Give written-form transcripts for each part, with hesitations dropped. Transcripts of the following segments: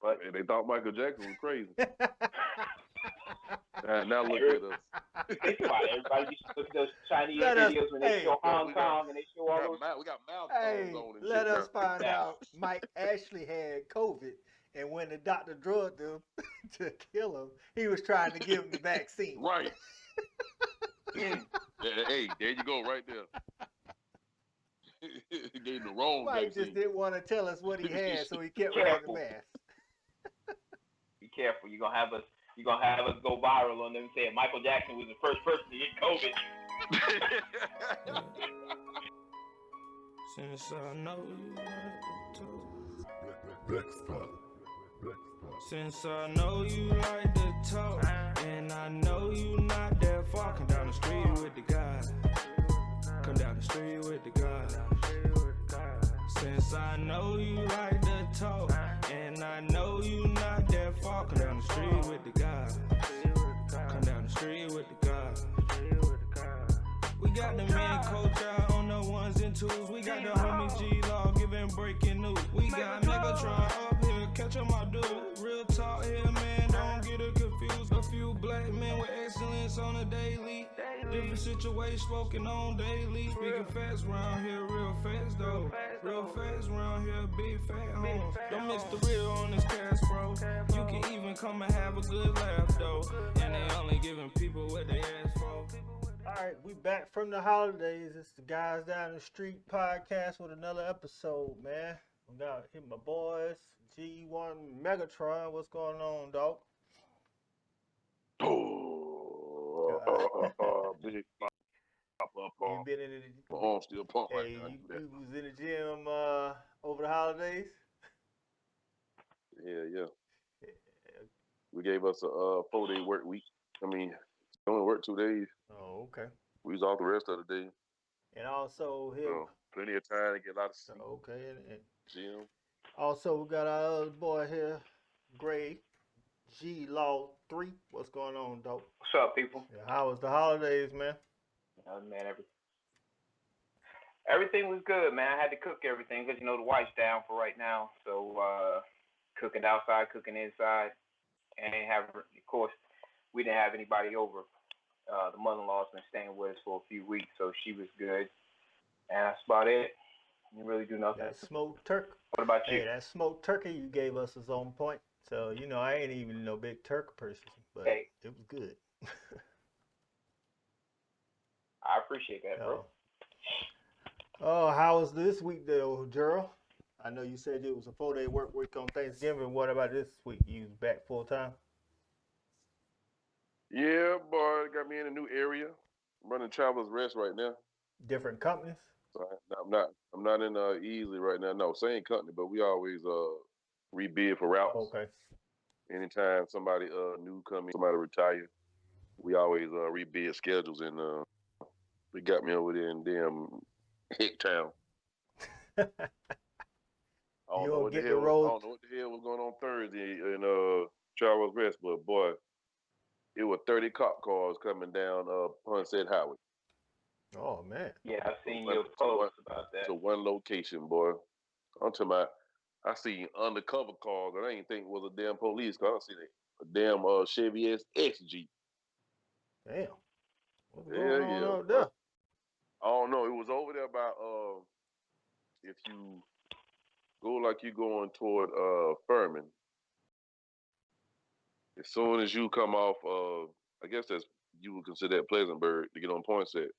But And they thought Michael Jackson was crazy. Now look at us. think about it. Everybody used to look at those Chinese Let us, videos when they hey, show Hong Kong and they show all those. We got mouth tones hey, on and let shit us now. find Exactly. out Mike actually had COVID, and when the doctor drugged him to kill him, he was trying to give him the vaccine. Right. Hey, there you go, right there. He gave the wrong Mike just vaccine. didn't want to tell us what he had, so he kept wearing the Careful. mask. Be careful. You're gonna have us. You're gonna have us go viral on them saying Michael Jackson was the first person to get COVID. Since I know you like to talk. Since I know you like to talk, and I know you not that far. Come down the street with the guys. Come down the street with the guys. Since I know you like to talk, and I know you not that far. Come down the street with the guys. Come down the street with the guys. We got the main coach out on the ones and twos. We got the homie G-Law giving breaking news. We got Megatron up here, catch on my dude. Real talk here, man, don't get it confused. A few black men with excellence on a daily. Different situations spoken on daily. Speaking facts round here, real fast though. Real fast round here, big fat homes. Don't mix the real on this cast, bro. You can even come and have a good laugh though. And they only giving people what they ask for. All right, we back from the holidays. It's the Guys Down the Street podcast with another episode, man. We got here my boys, G1 Megatron. What's going on, dog? Big pop up. You been in My arm still pump hey, right now. you was in the gym over the holidays? Yeah. We gave us a 4-day work week. I mean, only worked 2 days. Oh, okay. We was off the rest of the day. And also here, Plenty of time to get a lot of sleep. okay, and Gym. also we got our other boy here, Gray G Law 3. What's going on, dog? What's up, people? Yeah, how was the holidays, man? Man, everything was good, man. I had to cook everything because the wife's down for right now. So cooking outside, cooking inside, and of course, we didn't have anybody over. The mother-in-law's been staying with us for a few weeks, so she was good. And that's about it. You really do nothing. That smoked turkey. What about you? Hey, that smoked turkey you gave us is on point. So, I ain't even no big turkey person, but Hey. it was good. I appreciate that, bro. Oh, how was this week, though, Gerald? I know you said it was a 4-day work week on Thanksgiving. What about this week? You back full time? Yeah, boy, got me in a new area. I'm running Travelers Rest right now. Different companies? So I'm not in Easley right now. No, same company, but we always rebid for routes. Okay. Anytime somebody new come in, somebody retire, we always rebid schedules, and they got me over there in damn Hicktown. I don't know what the hell was going on Thursday in Travelers Rest, but boy, it was 30 cop cars coming down Ponset Highway. Oh, man. Yeah, I've seen your post about that. To one location, boy. I'm talking about, I see undercover cars, and I ain't think it was a damn police car. I see a damn Chevy S Jeep. Damn. What's going on out there? I don't know. It was over there by, if you go like you going toward Furman, as soon as you come off, I guess you would consider that Pleasantburg to get on Poinsett.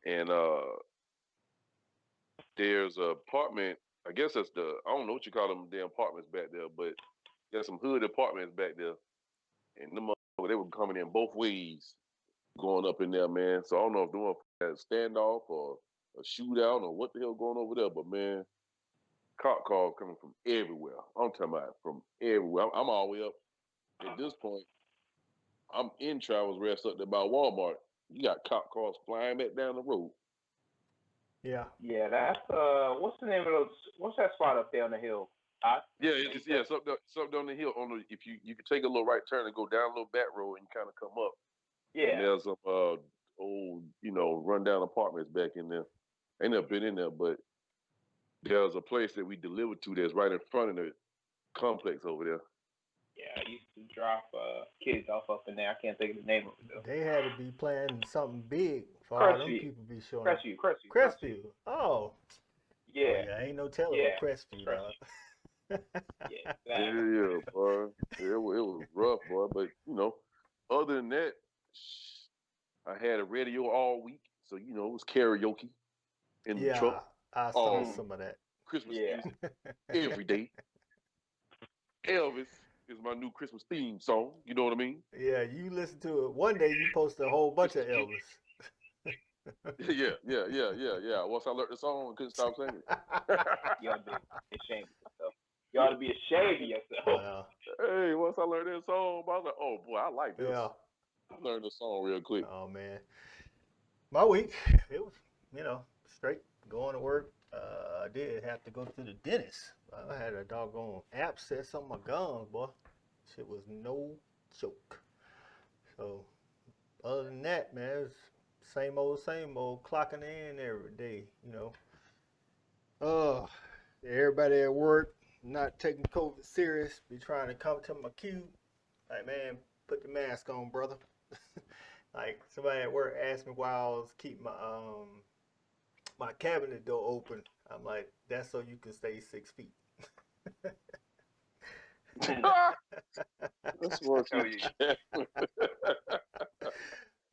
And there's an apartment, I guess that's I don't know what you call them damn apartments back there, but there's some hood apartments back there. And they were coming in both ways going up in there, man. So I don't know if they want a standoff or a shootout or what the hell going over there, but man, cop cars coming from everywhere. I'm talking about from everywhere. I'm all the way up. At this point, I'm in Travelers Rest up there by Walmart. You got cop cars flying back down the road. Yeah. Yeah, that's what's the name of those? What's that spot up there on the hill? It's something on the hill. If you can take a little right turn and go down a little back road and kind of come up. Yeah. And there's some old, rundown apartments back in there. I ain't never been in there, but there's a place that we delivered to that's right in front of it. complex over there. Yeah, I used to drop kids off up in there. I can't think of the name of it though. They had to be planning something big for all them Crestview. people be showing up. Crestview. Crestview. Oh. Yeah. Oh yeah, ain't no telling Yeah. what Crestview, dog. Yeah, Yeah, exactly. yeah, boy. Yeah, it was rough, boy. But other than that, I had a radio all week, so it was karaoke in the truck Yeah, I saw all some of that. Christmas Yeah. music every day. Elvis is my new Christmas theme song. You know what I mean? Yeah, you listen to it. One day you posted a whole bunch of Elvis. Yeah. Once I learned the song, I couldn't stop singing. You ought to be ashamed of yourself. You ought to be ashamed of yourself. Well, Hey, once I learned that song, I was like, oh boy, I like this. yeah. I learned the song real quick. Oh man, my week it was straight going to work. I did have to go to the dentist. I had a doggone abscess on my gums, boy. Shit was no joke. So other than that, man, it's same old, clocking in every day. Everybody at work not taking COVID serious, be trying to come to my cue. Like, man, put the mask on, brother. Like somebody at work asked me why I was keeping my cabinet door open. I'm like, that's so you can stay 6 feet. That's what you can.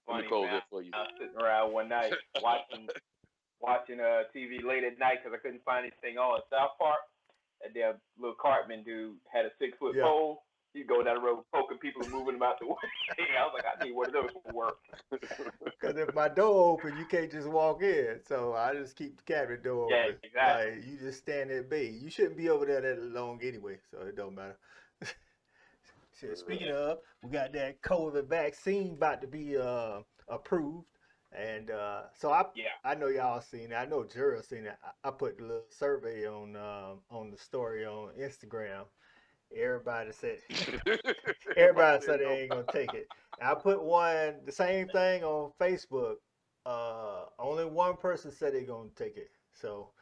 Let me close that for you. I was sitting around one night watching TV late at night because I couldn't find anything on South Park. And their little Cartman dude had a 6-foot pole. He'd go down the road poking people and moving them out the way. I was like, I need one of those for work. Because if my door open, you can't just walk in. So I just keep the cabinet door open. Yeah, exactly. Like, you just stand at bay. You shouldn't be over there that long anyway, so it don't matter. Speaking of, we got that COVID vaccine about to be approved. And so I know y'all seen it. I know Gerald seen it. I put the little survey on the story on Instagram. Everybody said they ain't gonna take it. And I put the same thing on Facebook. Only one person said they gonna take it. So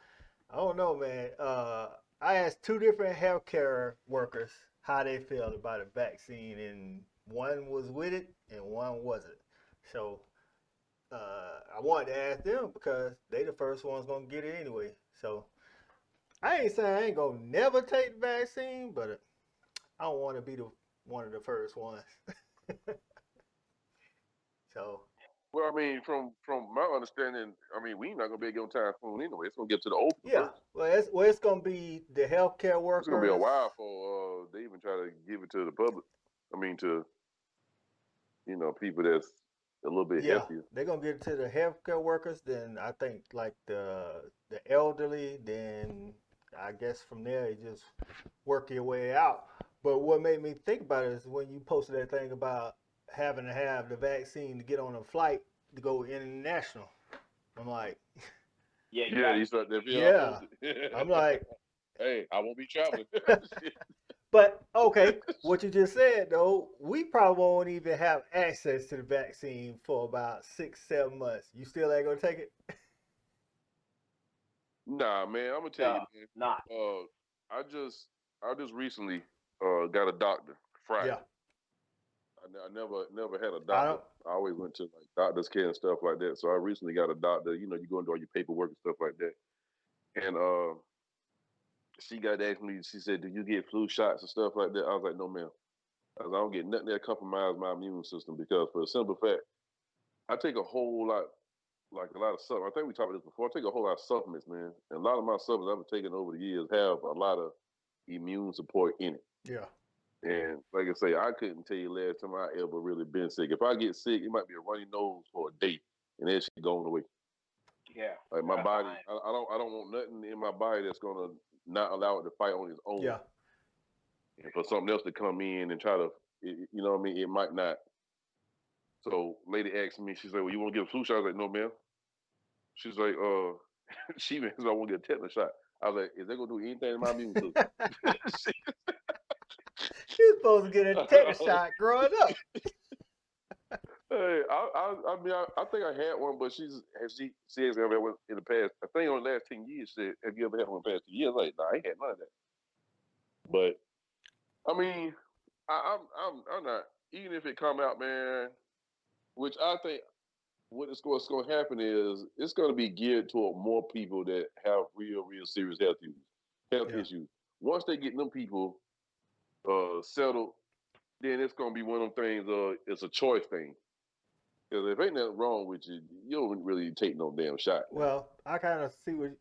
I don't know, man. I asked 2 different healthcare workers how they feel about a vaccine, and one was with it and one wasn't. So I wanted to ask them because they the first ones gonna get it anyway. So I ain't saying I ain't gonna never take the vaccine, but I don't want to be one of the first ones. So. Well, I mean, from my understanding, I mean, we ain't not gonna be able to get on time soon anyway. It's gonna get to the open first. Well, it's gonna be the healthcare workers. It's gonna be a while for they even try to give it to the public. I mean, to people that's a little bit healthier. They're gonna give it to the healthcare workers. Then I think like the elderly. Then I guess from there you just work your way out. But what made me think about it is when you posted that thing about having to have the vaccine to get on a flight to go international. I'm like, you start that. Yeah, I'm like, hey, I won't be traveling. But okay, what you just said though, we probably won't even have access to the vaccine for about 6-7 months. You still ain't gonna take it? Nah, man, I'm gonna tell you, man. Nah. I just recently got a doctor Friday. Yeah. I never had a doctor. I always went to like doctor's care and stuff like that. So I recently got a doctor. You go and do all your paperwork and stuff like that. And she got to ask me. She said, "Do you get flu shots and stuff like that?" I was like, "No, ma'am. I don't get nothing that compromise my immune system because for the simple fact, I take a whole lot, like a lot of supplements. I think we talked about this before. I take a whole lot of supplements, man. And a lot of my supplements I've taken over the years have a lot of immune support in it. Yeah. And like I say, I couldn't tell you last time I ever really been sick. If I get sick, it might be a runny nose for a day, and then shit going away. Yeah. Like my body, I don't want nothing in my body that's gonna not allow it to fight on its own. Yeah. And for something else to come in and try to, you know what I mean? It might not. So lady asked me, she's like, "Well, you want to get a flu shot?" I was like, "No, ma'am." She's like, she means I want to get a tetanus shot. I was like, "Is that gonna do anything in my immune system?" You're supposed to get a tetanus shot growing up. Hey, I mean, I think I had one, but she has ever had one in the past. I think on the last 10 years, she said, "Have you ever had one in the past 2 years?" Like, nah, I ain't had none of that. But I mean, I'm not. Even if it come out, man, which I think what's going to happen is it's going to be geared toward more people that have real serious health issues. Once they get them people settled, then it's going to be one of them things. It's a choice thing. Because if ain't nothing wrong with you, you don't really take no damn shot. Well, I kind of see where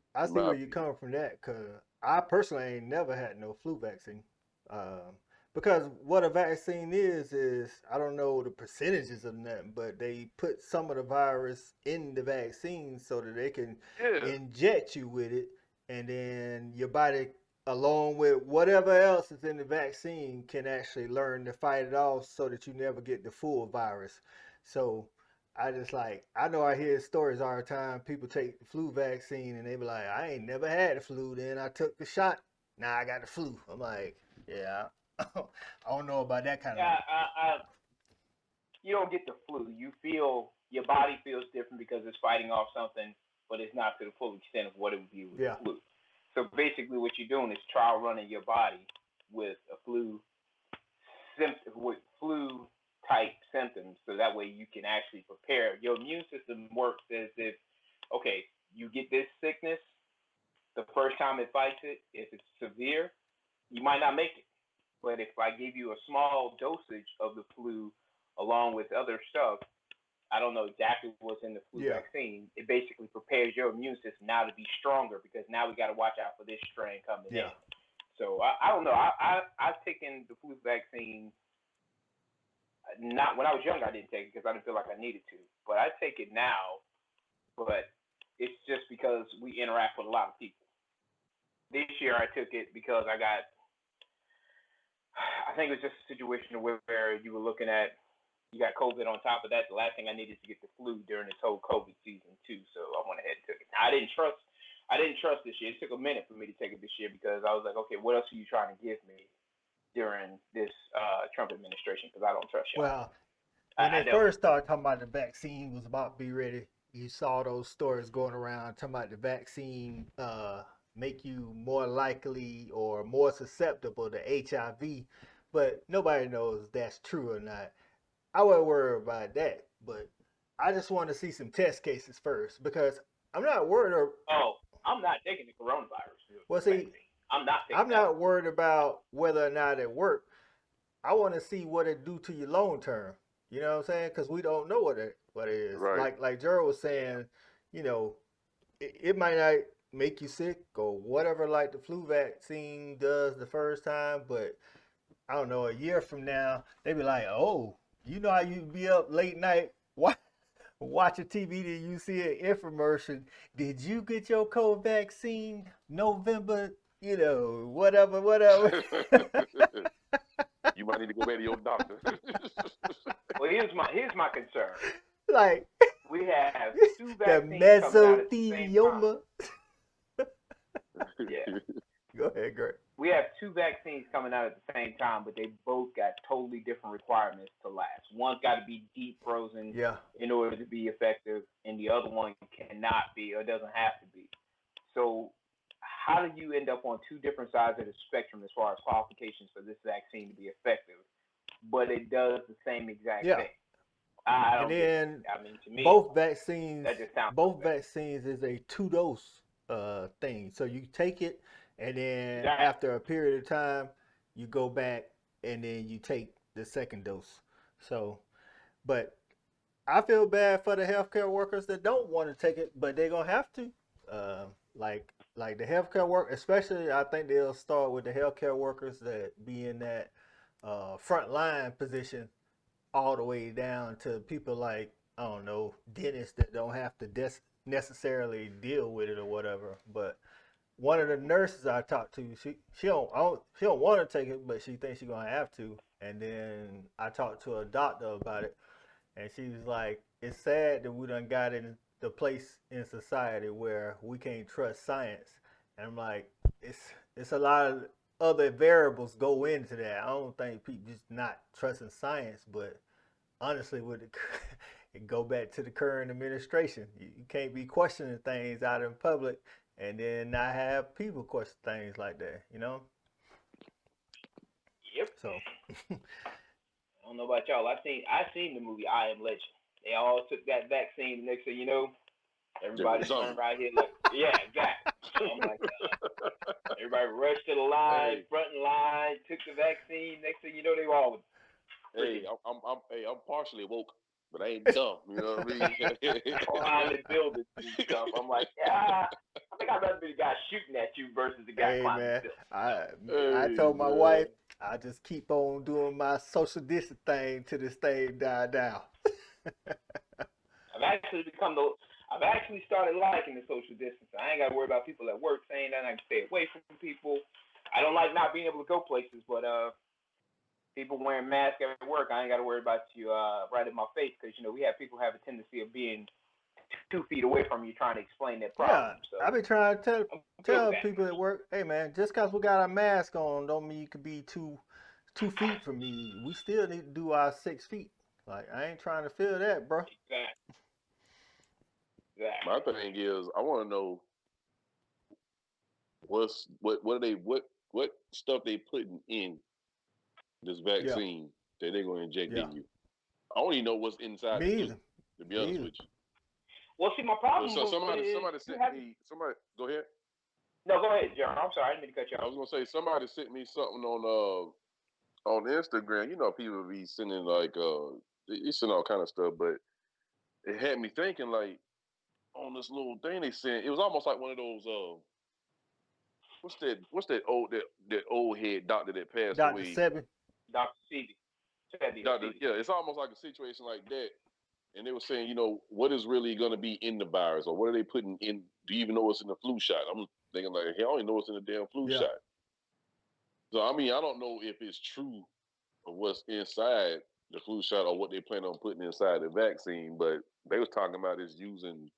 you're coming from that, because I personally ain't never had no flu vaccine. Um, because what a vaccine is I don't know the percentages of that, but they put some of the virus in the vaccine so that they can inject you with it, and then your body, along with whatever else is in the vaccine, can actually learn to fight it off so that you never get the full virus. So I know I hear stories all the time. People take the flu vaccine and they be like, I ain't never had the flu. Then I took the shot. Now I got the flu. I'm like, yeah, I don't know about that kind of. You don't get the flu. Your body feels different because it's fighting off something, but it's not to the full extent of what it would be with the flu. So basically, what you're doing is trial running your body with a flu type symptoms, so that way you can actually prepare. Your immune system works as if, okay, you get this sickness, the first time it fights it, if it's severe, you might not make it. But if I give you a small dosage of the flu along with other stuff, I don't know exactly what's in the flu vaccine. It basically prepares your immune system now to be stronger, because now we got to watch out for this strain coming in. So I don't know. I've taken the flu vaccine. Not when I was younger, I didn't take it because I didn't feel like I needed to. But I take it now, but it's just because we interact with a lot of people. This year I took it because I think it was just a situation where you were looking at, you got COVID on top of that. The last thing I needed to get the flu during this whole COVID season too, so I went ahead and took it. Now, I didn't trust this year. It took a minute for me to take it this year because I was like, okay, what else are you trying to give me during this Trump administration, because I don't trust y'all. Well, when they first started talking about the vaccine was about to be ready, you saw those stories going around talking about the vaccine make you more likely or more susceptible to HIV, but nobody knows if that's true or not. I wouldn't worry about that, but I just want to see some test cases first, because I'm not worried. I'm not taking the coronavirus. Well, see, I'm not worried about whether or not it worked. I want to see what it do to you long term. You know what I'm saying? Because we don't know what it is. Right. Like Gerald was saying, you know, it might not make you sick or whatever, like the flu vaccine does the first time, but I don't know, a year from now, they be like, oh, you know how you be up late night watching TV, did you see an infomercial? Did you get your COVID vaccine November, whatever. You might need to go back to your doctor. Well, here's my concern. Like, we have two vaccines coming out at the same time. Yeah. Go ahead, Greg. We have two vaccines coming out at the same time, but they both got totally different requirements to last. One's got to be deep frozen in order to be effective, and the other one cannot be or doesn't have to be. So how do you end up on two different sides of the spectrum as far as qualifications for this vaccine to be effective, but it does the same exact thing? And then to me, both vaccines is a 2-dose thing. So you take it, and then after a period of time, you go back and then you take the second dose. So, but I feel bad for the healthcare workers that don't want to take it, but they're gonna have to. Like the healthcare work, especially, I think they'll start with the healthcare workers that be in that front line position, all the way down to people like, I don't know, dentists that don't have to necessarily deal with it or whatever. But one of the nurses I talked to, she don't want to take it, but she thinks she's gonna have to. And then I talked to a doctor about it, and she was like, it's sad that we done got in the place in society where we can't trust science. And I'm like, it's a lot of other variables go into that. I don't think people just not trusting science, but honestly, it go back to the current administration. You can't be questioning things out in public and then not have people question things like that, Yep. So I don't know about y'all. I seen the movie I Am Legend. They all took that vaccine. The next thing you know, everybody's running right here like, yeah, exactly. So I'm like, everybody rushed to the line, front line, took the vaccine. Next thing you know, they were all. Hey, I'm partially woke, but I ain't dumb. You know what I mean? Climbing buildings and stuff. I'm like, yeah, I think I'd rather be the guy shooting at you versus the guy climbing man, buildings. I told my wife I just keep on doing my social distance thing till this thing die down. I've actually started liking the social distance. I ain't got to worry about people at work saying that. I can stay away from people. I don't like not being able to go places, but people wearing masks at work, I ain't got to worry about you right in my face because, you know, we have people have a tendency of being 2 feet away from you trying to explain their problem. Yeah, So I've been trying to tell people at work, hey man, just because we got our mask on don't mean you could be 2 feet from me. We still need to do our 6 feet. Like, I ain't trying to feel that, bro. Exactly. My thing is, I want to know what stuff they putting in this vaccine that they're going to inject in you. I don't even know what's inside the flu, to be honest with you. Well, see, my problem so somebody sent me. Somebody, go ahead. No, go ahead, John. I'm sorry, I didn't mean to cut you off. I was gonna say somebody sent me something on Instagram. You know, people be sending like they send all kind of stuff, but it had me thinking like on this little thing they sent. It was almost like one of those what's that old head doctor that passed away? Dr. Sebi. Yeah, it's almost like a situation like that. And they were saying, you know, what is really going to be in the virus, or what are they putting in? Do you even know what's in the flu shot? I'm thinking like, hey, I don't even know what's in the damn flu shot. So I mean, I don't know if it's true of what's inside the flu shot or what they plan on putting inside the vaccine, but they was talking about is using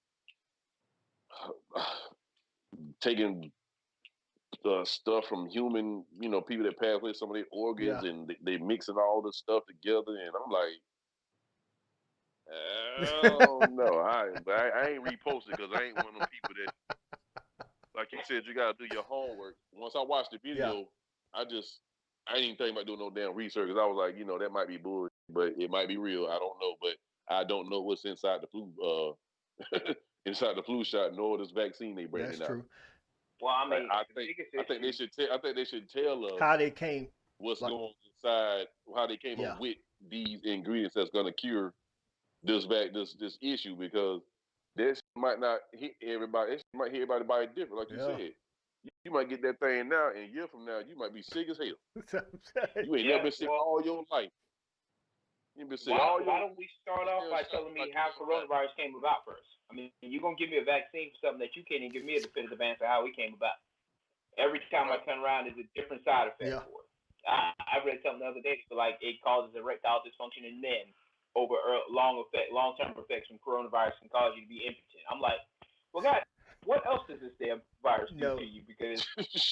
taking stuff from human, you know, people that pass away, some of their organs, and they mixing all this stuff together, and I'm like, oh no, I ain't reposted because I ain't one of them people that, like you said, you gotta do your homework. Once I watched the video, I ain't even thinking about doing no damn research because I was like, you know, that might be bullshit, but it might be real. I don't know, but I don't know what's inside the flu inside the flu shot nor this vaccine they bringing out. That's true. Well, I mean, I think they should tell us how they came, what's going inside, how they came up with these ingredients that's gonna cure this issue, because this might not hit everybody. It might hit everybody different, like you said. You might get that thing now, and a year from now, you might be sick as hell. You ain't never been sick all your life. You been sick all your life. Why don't we start off by telling me how coronavirus came about first? I mean, you're going to give me a vaccine for something that you can't even give me a definitive answer how it came about. Every time I turn around, there's a different side effect for it. I read something the other day that like it causes erectile dysfunction in men over long-term effects from coronavirus can cause you to be impotent. I'm like, well, God, what else does this damn virus do to you? Because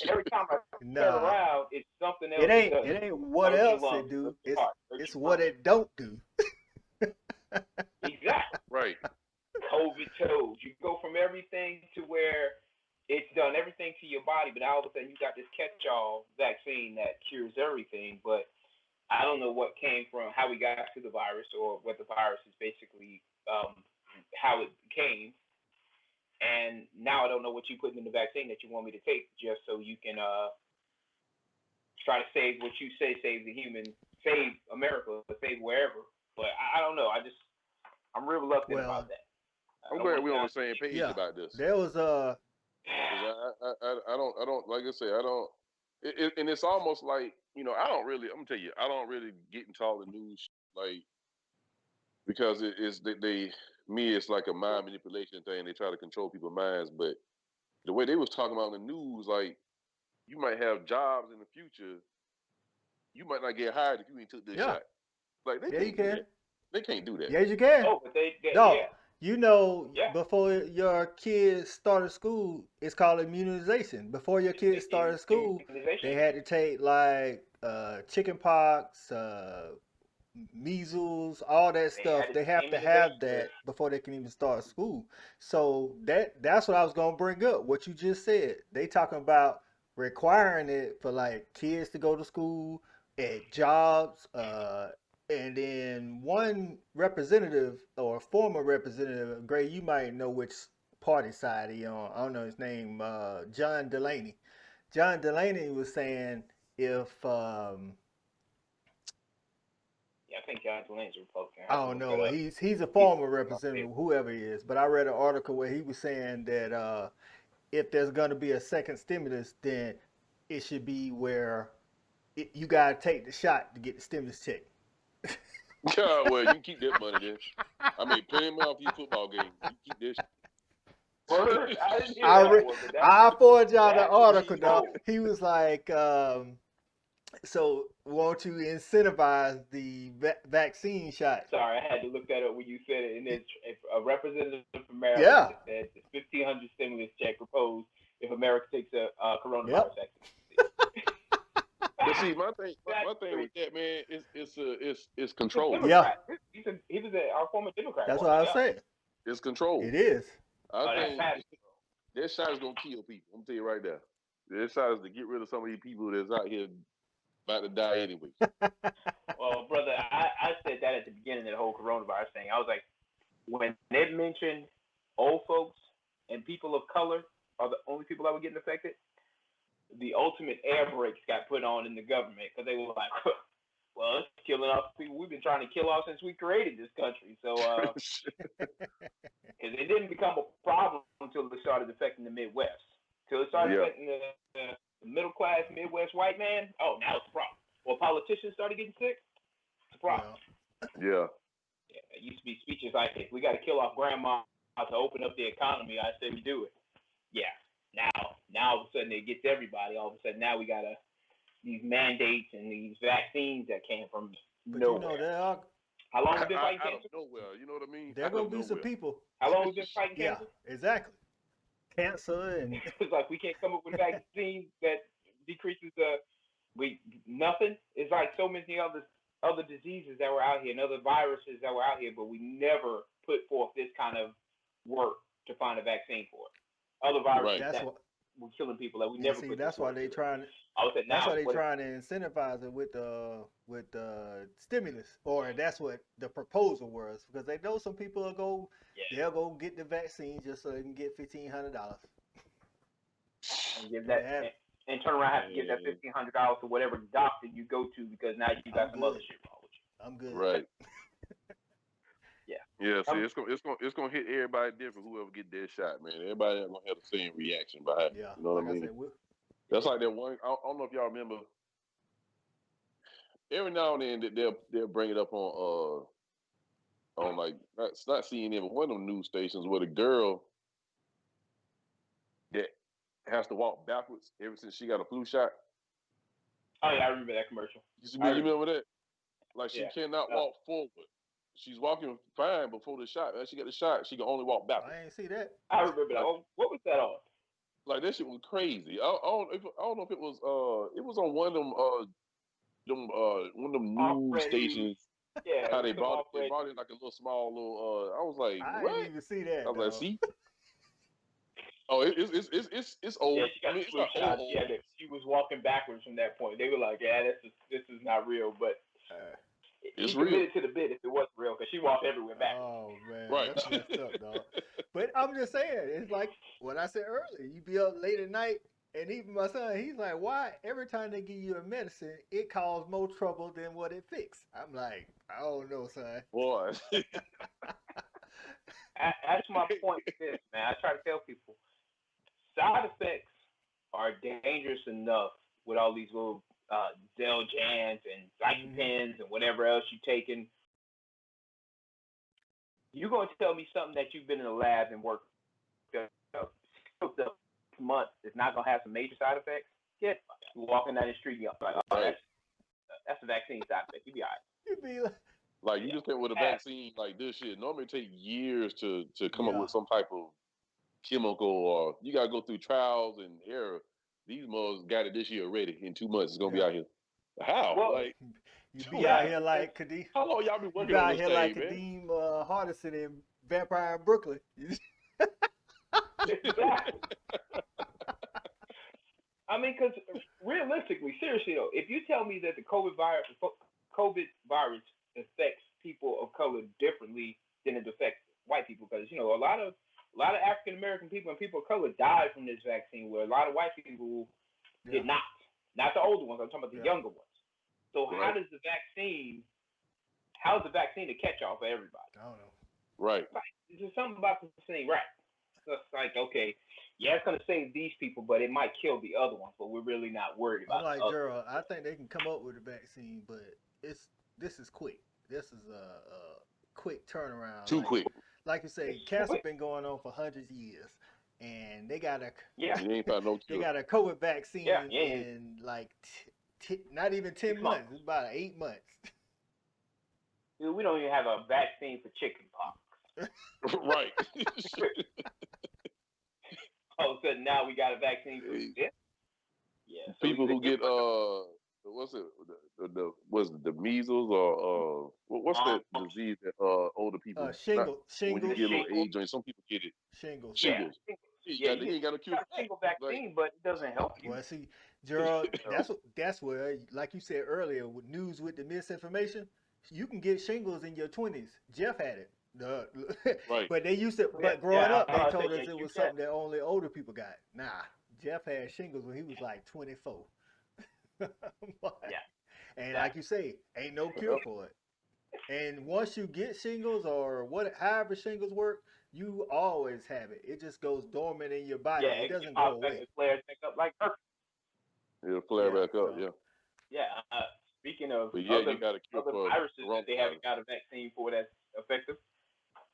every time I turn around, it's something else. It ain't what else it do. It's what it don't do. Exactly. Right. COVID toes. You go from everything to where it's done everything to your body, but now all of a sudden you got this catch-all vaccine that cures everything. But I don't know what came from, how we got to the virus, or what the virus is basically, how it came. And now I don't know what you put in the vaccine that you want me to take just so you can try to save what you say, save America, save wherever. But I don't know. I'm real reluctant about that. I'm glad we're on the same page about this. There was I don't like I say, I don't. And it's almost like, you know, I'm gonna tell you, I don't really get into all the news like, because it's it's like a mind manipulation thing. They try to control people's minds, but the way they was talking about in the news, like, you might have jobs in the future, you might not get hired if you ain't took this shot. Like, they can't do that. They can't do that. Yes, you can. Oh, but they you know, before your kids started school, it's called immunization. Before your kids started school, they had to take like chicken pox, measles, all that stuff. They have to have that before they can even start school. So that's what I was gonna bring up. What you just said. They talking about requiring it for like kids to go to school, at jobs, and then one representative or former representative, Gray, you might know which party side he on. I don't know his name, John Delaney. John Delaney was saying if Yeah, I think John Delaney's a Republican. I I have to don't look that know, up. he's a former representative, whoever he is. But I read an article where he was saying that if there's going to be a second stimulus, then it should be where you got to take the shot to get the stimulus check. God, well, you can keep that money then. I mean, pay him off your football game. You keep this. Word, I didn't hear that one, but I forwarded y'all the that's article, pretty dog. cool. He was like, so won't you incentivize the vaccine shot? Sorry, I had to look that up when you said it. And it's if a representative from Maryland Yeah. said the 1,500 stimulus check proposed if America takes a coronavirus Yep. vaccine. But see, my thing with that, man, it's control. Yeah. He was our former Democrat. That's what I was saying. It's control. It is. I think that shot is gonna kill people. I'm gonna tell you right now. That shot is to get rid of some of these people that's out here about to die anyway. Well, brother, I said that at the beginning of the whole coronavirus thing. I was like, when they mentioned old folks and people of color are the only people that were getting affected, the ultimate air brakes got put on in the government because they were like, well, it's killing off people we've been trying to kill off since we created this country. So, because it didn't become a problem until it started affecting the Midwest. Until it started affecting the middle class Midwest white man. Oh, now it's a problem. Well, politicians started getting sick. It's a problem. Yeah. It used to be speeches like, if we got to kill off grandma to open up the economy, I say we do it. Yeah. Now all of a sudden it gets everybody. All of a sudden now we got these mandates and these vaccines that came from nowhere. You know, there are. How long have we been fighting out cancer? of nowhere, you know what I mean? There gonna be some people. How long have we been fighting cancer? Yeah, exactly. Cancer and it's like we can't come up with vaccines that decreases nothing. It's like so many other diseases that were out here and other viruses that were out here, but we never put forth this kind of work to find a vaccine for it. Other viruses that were killing people that we never put. That's why they trying. That's why they trying to incentivize it with stimulus, or that's what the proposal was, because they know some people will go. Yeah. They'll go get the vaccine just so they can get $1,500. And give that and turn around and have to give that $1,500 to whatever doctor you go to because now you got some other shit wrong with you. I'm good. Right. Yeah. See, it's gonna hit everybody different. Whoever get that shot, man, everybody not gonna have the same reaction behind it. Yeah. You know what I mean? That's like that one. I don't know if y'all remember. Every now and then they'll bring it up on like not CNN, but one of them news stations where the girl that has to walk backwards ever since she got a flu shot. Oh yeah, I remember that commercial. You remember that? Like she cannot walk forward. She's walking fine before the shot. When she got the shot, she can only walk backwards. I ain't see that. I remember that. What was that on? Like that shit was crazy. I don't know if it was on one of them news stations. Yeah. How they brought it like a little small little. I was like, I what? didn't even see that. I was like, see. Oh, it's old. Yeah, she got it's not shot. old. Yeah, she was walking backwards from that point. They were like, yeah, this is not real, but. It's real. real. To the bit if it was real, because she walked everywhere back. Oh man, right. That's messed up, dog. But I'm just saying, it's like what I said earlier. You be up late at night, and even my son, he's like, "Why every time they give you a medicine, it causes more trouble than what it fixes?" I'm like, I don't know, son. Boy. That's my point with this, man. I try to tell people, side effects are dangerous enough with all these little Zeljans and Zycopens and whatever else you're taking. You're going to tell me something that you've been in the lab and worked up months is not going to have some major side effects? You're walking down the street, you're like, oh, that's a vaccine side effect. You'll be all right. You be like you just think with a vaccine like this shit, normally take years to come up with some type of chemical, or you got to go through trials and error. These mothers got it this year already. In 2 months, it's gonna be out here. How? Well, like you be out here like Kadeem. How long y'all been working on this here thing, like man? Kadeem Hardison in Vampire in Brooklyn. I mean, because realistically, seriously though, if you tell me that the COVID virus affects people of color differently than it affects white people, because a lot of African American people and people of color died from this vaccine, where a lot of white people did not. Not the older ones. I'm talking about the younger ones. So how is the vaccine a catch-all for everybody? I don't know. Right. There's just something about the thing, right? So it's like, okay, yeah, it's gonna save these people, but it might kill the other ones. But we're really not worried about. I'm like, Gerald, I think they can come up with a vaccine, but this is quick. This is a quick turnaround. Too quick. Like you say, cancer been going on for hundreds of years, and they got a they got a COVID vaccine in like not even 10 months. It's about 8 months. Dude, we don't even have a vaccine for chicken pox. Right. All of a sudden now we got a vaccine for this. Yeah. So people who get what's it the measles or what's that disease that older people shingles. When you get a little age, some people get it. Shingles. Yeah, you ain't got no cure. Single vaccine, but it doesn't help you. Well, see, Gerald, that's where, like you said earlier, with news with the misinformation, you can get shingles in your 20s. Jeff had it. Right. But they used to. But growing up, they told us it was something that only older people got. Nah, Jeff had shingles when he was like 24. And like you say, ain't no cure for it. And once you get shingles or however shingles work, you always have it. It just goes dormant in your body. It doesn't go away. It flares back up like herpes. It'll flare back up. Yeah. Speaking of you got a cure other for viruses that they haven't got a vaccine for that's effective,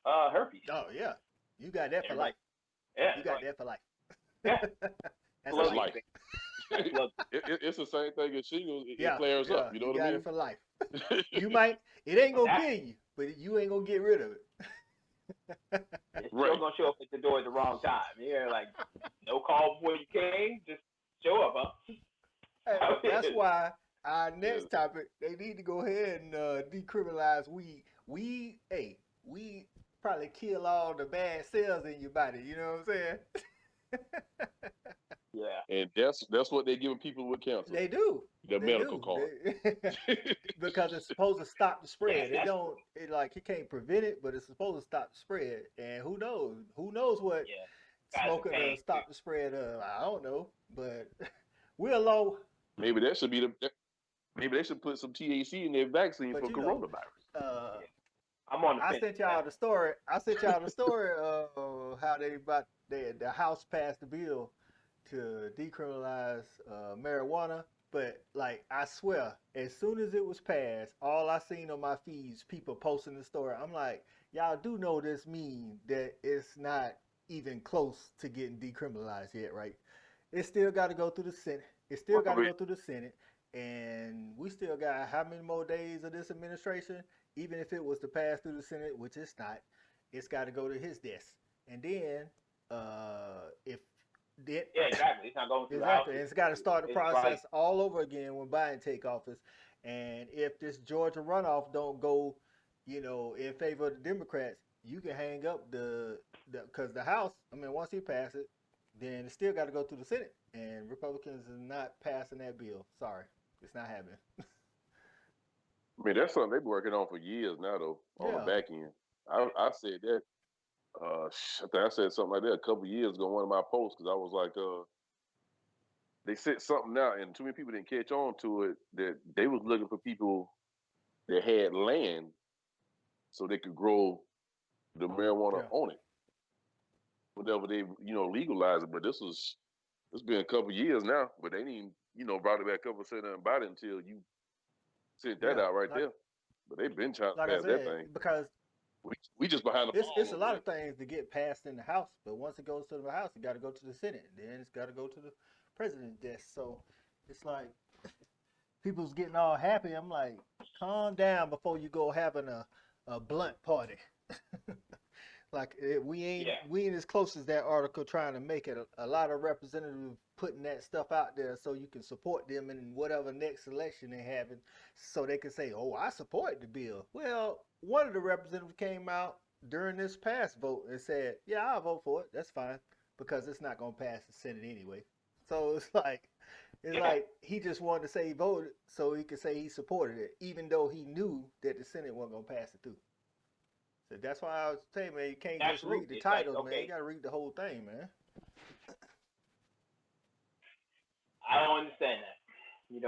herpes. Oh yeah, you got that for life. Yeah, you got that for life. Yeah, that's life. It's the same thing as shingles. It flares up. You know what I mean? You got it for life. It ain't gonna kill you, but you ain't gonna get rid of it. It's still gonna show up at the door at the wrong time. Yeah, like no call before you came, just show up, huh? Hey, that's why our next topic, they need to go ahead and decriminalize weed. Weed probably kill all the bad cells in your body. You know what I'm saying? Yeah. And that's what they're giving people with cancer. They do. The medical card. Because it's supposed to stop the spread. It can't prevent it, but it's supposed to stop the spread. And who knows? Who knows what smoking will stop the spread of? I don't know. But we're low. Maybe that should be maybe they should put some THC in their vaccine for coronavirus. I'm on the I sent y'all the story. How the House passed the bill to decriminalize marijuana, but like I swear, as soon as it was passed, all I seen on my feeds, people posting the story. I'm like, y'all do know this mean that it's not even close to getting decriminalized yet, right? It still got to go through the Senate. And we still got how many more days of this administration? Even if it was to pass through the Senate, which it's not, it's got to go to his desk. And then, exactly. It's not going through the House. It's got to start the process all over again when Biden take office. And if this Georgia runoff don't go, in favor of the Democrats, you can hang up because the House, once he passes it, then it still got to go through the Senate. And Republicans are not passing that bill. Sorry, it's not happening. That's something they've been working on for years now, though, on the back end. I said that. I think I said something like that a couple of years ago on one of my posts, because I was like, they said something out, and too many people didn't catch on to it, that they was looking for people that had land so they could grow the marijuana on it. Whenever they, legalize it. But it's been a couple of years now, but they didn't, brought it back up and said nothing about it until you sent that out right there. But they've been trying to pass that thing. Because we just behind the ball. It's a lot of things to get passed in the House, but once it goes to the House, it got to go to the Senate. Then it's got to go to the president's desk. So it's like people's getting all happy. I'm like, calm down before you go having a blunt party. Like we ain't as close as that article trying to make it. A lot of representatives putting that stuff out there so you can support them in whatever next election they having, so they can say, "Oh, I support the bill." Well, one of the representatives came out during this past vote and said, "Yeah, I'll vote for it. That's fine because it's not going to pass the Senate anyway." So it's like It's like he just wanted to say he voted so he could say he supported it, even though he knew that the Senate wasn't gonna pass it through. So that's why I was saying, man, you can't just read the titles, man. You gotta read the whole thing, man. I don't understand that.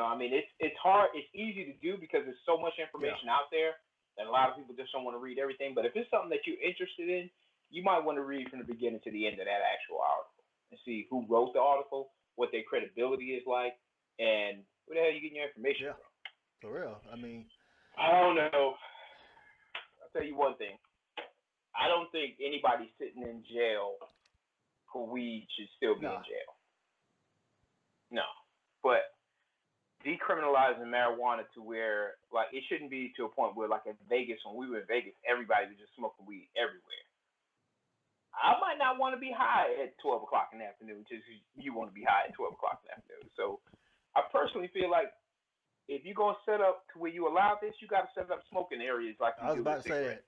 I mean, it's hard. It's easy to do because there's so much information out there that a lot of people just don't want to read everything. But if it's something that you're interested in, you might want to read from the beginning to the end of that actual article and see who wrote the article, what their credibility is like, and where the hell you getting your information from. For real. I mean, I don't know. I'll tell you one thing. I don't think anybody sitting in jail for weed should still be in jail. No. But decriminalizing marijuana to where, like, it shouldn't be to a point where, like, in Vegas, when we were in Vegas, everybody was just smoking weed everywhere. I might not want to be high at 12 o'clock in the afternoon, just you want to be high at 12 o'clock in the afternoon. So I personally feel like if you're going to set up to where you allow this, you got to set up smoking areas like you do. I was about to say that.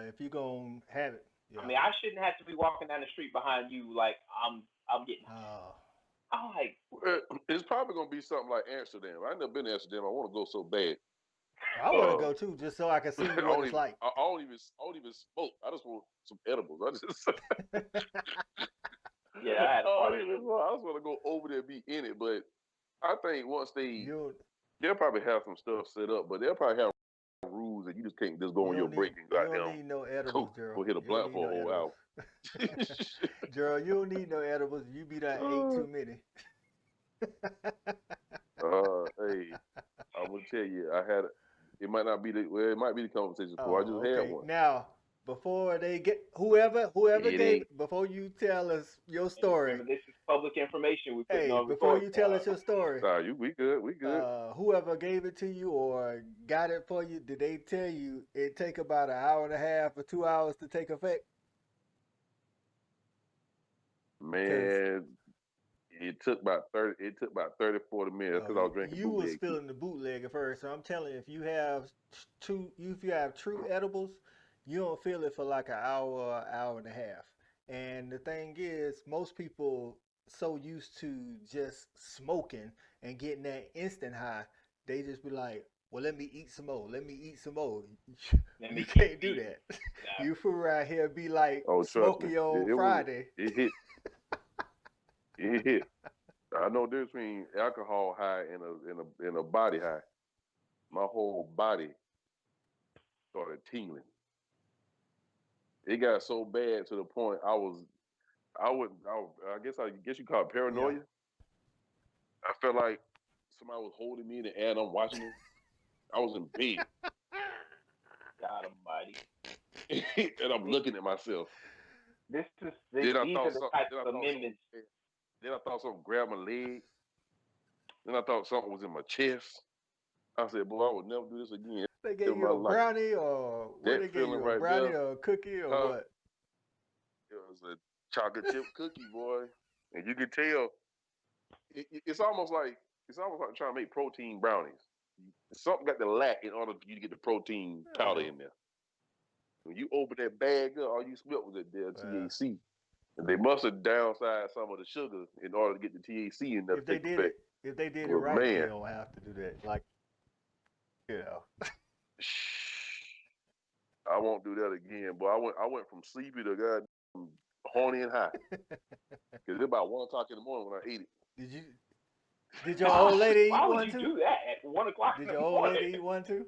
If you're going to have it. Yeah. I mean, I shouldn't have to be walking down the street behind you like I'm getting I'm like, it's probably gonna be something like Amsterdam. I've never been to Amsterdam. I want to go so bad. I want to go too, just so I can see what it's like. I don't even smoke. I just want some edibles. I just yeah. I just want to go over there and be in it. But I think once they'll probably have some stuff set up, but they'll probably have rules that you just can't just go on your break and you don't need no edibles, Gerald. Go hit a blunt for a whole hour. Gerald, you don't need no edibles. You be that ate too many. Hey, I'm gonna tell you, it might not be it might be the conversation before. I just had one. Now, before they get whoever gave before you tell us your story. Remember, this is public information. Before you tell us your story. We good. Whoever gave it to you or got it for you, did they tell you it take about an hour and a half or 2 hours to take effect? Man, it took about 30, 40 minutes because I was drinking. You was feeling the bootleg at first, so I'm telling you, if you have true edibles, you don't feel it for like an hour and a half. And the thing is, most people so used to just smoking and getting that instant high, they just be like, well, let me eat some more. You can't do that. Yeah. You fool around here be like smoking on Friday. It hit. It hit. I know the difference between alcohol high and a body high. My whole body started tingling. It got so bad to the point I guess you call it paranoia. Yeah. I felt like somebody was holding me in the air and I'm watching them. I was in bed. God almighty. And I'm looking at myself. These are the types of amendments. Then I thought something grabbed my leg. Then I thought something was in my chest. I said, boy, I would never do this again. They gave you a brownie or what they gave you, a brownie or a cookie or what? It was a chocolate chip cookie, boy. And you can tell it's almost like trying to make protein brownies. Something got to lack in order for you to get the protein powder in there. When you open that bag up, all you smelled was that damn THC. And they must have downsized some of the sugar in order to get the THC in there. If they did it right, they don't have to do that. Like, I won't do that again. But I went from sleepy to goddamn horny and high. Because it's about 1 o'clock in the morning when I ate it. Did your old lady eat one too? Why would you do that at 1 o'clock in the morning? Did your old lady eat one too?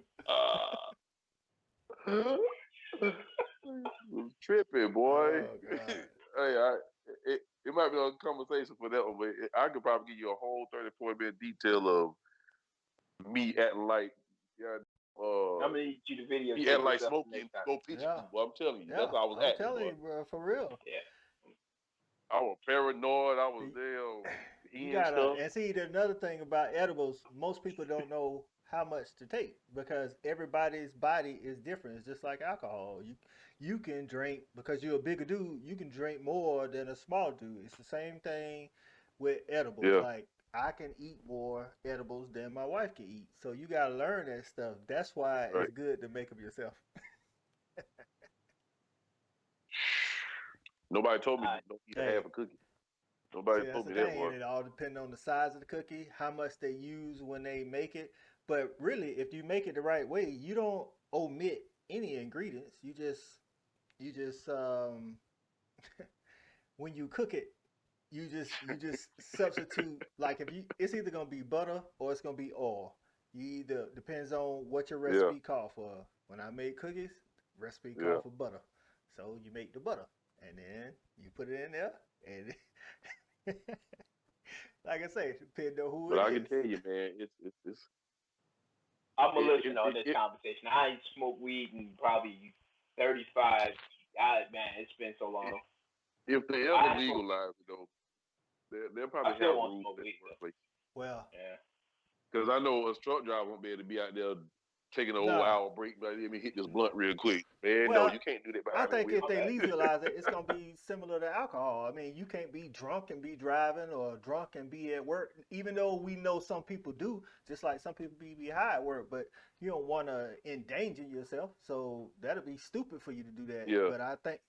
It was tripping, boy. Oh, hey, it might be a conversation for that one, but I could probably give you a whole 30-40-minute detail of me acting like, I'm gonna need you the video. He acting like smoking, go pitch people. I'm telling you, that's how I was acting. I'm telling you, bro, for real. Yeah. I was paranoid. I was there. And see, there's another thing about edibles. Most people don't know how much to take because everybody's body is different. It's just like alcohol. You can drink, because you're a bigger dude, you can drink more than a small dude. It's the same thing with edibles. Yeah. Like, I can eat more edibles than my wife can eat. So you got to learn that stuff. That's why it's good to make them yourself. Nobody told me you don't eat half a cookie. Nobody See, that's told the me that thing, and part. it all depends on the size of the cookie, how much they use when they make it. But really, if you make it the right way, you don't omit any ingredients. You just when you cook it, you just substitute, like if you it's either gonna be butter or it's gonna be oil. You either depends on what your Yeah, recipe call for. When I make cookies, recipe yeah. call for butter. So you make the butter and then you put it in there and like I say, depending on who But it I can is. tell you, man, it's I'm gonna it, listen it, on it, this it conversation. I ain't smoked weed in probably 35. Man, it's been so long. if they ever I smoke. legalize it, though, they'll I probably still have won't rules smoke at the weed though. workplace. Well, Yeah. Because I know a truck driver won't be able to be out there taking an old no. hour break, but let me hit this blunt real quick. Man, no, Well, you can't do that I behind that think wheel. if they Okay. legalize it, it's gonna be similar to alcohol. I mean, you can't be drunk and be driving, or drunk and be at work. Even though we know some people do, just like some people be high at work, but you don't want to endanger yourself. So that'll be stupid for you to do that. Yeah, But I think,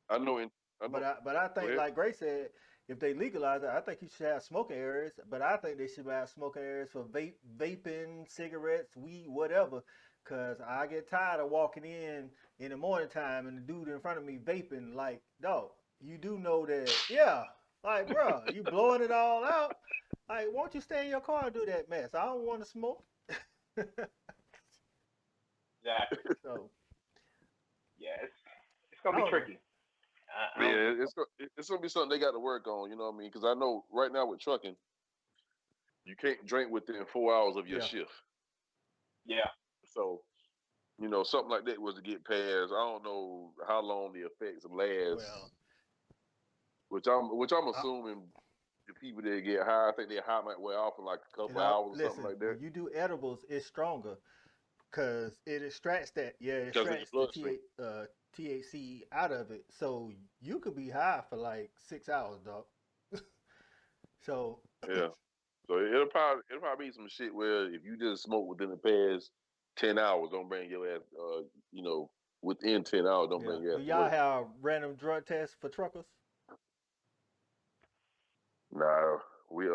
I know. I know. but I Go think, ahead. like Grace said, if they legalize it, I think you should have smoking areas. But I think they should have smoking areas for vaping, cigarettes, weed, whatever. Cause I get tired of walking in the morning time and the dude in front of me vaping. Like, no, you do know that, yeah. Like, bro, you blowing it all out. Like, won't you stay in your car and do that mess? I don't want to smoke. Exactly. So Yeah, it's gonna I be don't know. tricky. I don't Yeah, think so. it's gonna be something they got to work on. You know what I mean? Because I know right now with trucking, you can't drink within 4 hours of your Yeah. shift. Yeah. So something like that was to get passed. I don't know how long the effects Well, last, which I'm I, assuming the people that get high, I think their high might wear off in like a it couple all, hours or something listen, like that when you do edibles, it's stronger. Cause it extracts that, yeah, it because in your extracts the bloodstream. THC out of it, so you could be high for like 6 hours, dog. So Yeah. So it'll probably be some shit where if you just smoke within the past 10 hours, don't bring your ass. Within 10 hours, don't yeah, bring your do ass to y'all work. have random drug tests for truckers? Nah, we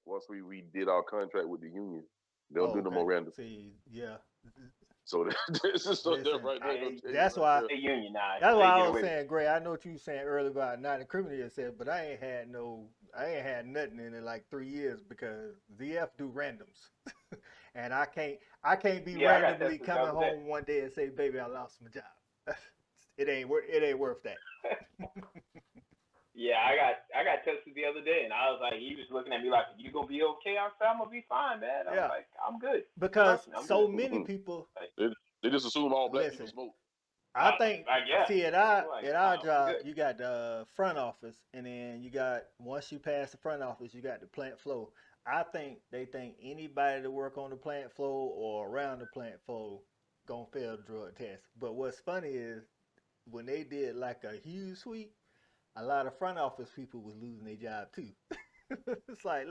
once we did our contract with the union, they don't Oh, do no okay. more random. See, yeah, So this is something that listen, right there gonna tell you that's right why there. They unionized, that's so why they I get was away with saying, Gray. I know what you were saying earlier about not incriminating yourself, but I ain't had nothing in like 3 years because ZF do randoms, and I can't be it. Yeah, I got randomly tested the coming other day. home one day and say, baby, I lost my job. It ain't worth that. Yeah, I got tested the other day, and I was like, he was looking at me like, "You gonna be okay?" I said, "I'm gonna be fine, man." I was Yeah, like, "I'm good. because Trust me, I'm so good." many people Like, They just assume all black people listen. smoke. I think I guess. see I'm like, at our nah, we job good. you got the front office, and then you got, once you pass the front office you got the plant floor. I think they think anybody that work on the plant floor or around the plant floor gonna fail the drug test. But what's funny is when they did like a huge sweep, a lot of front office people was losing their job too. It's like,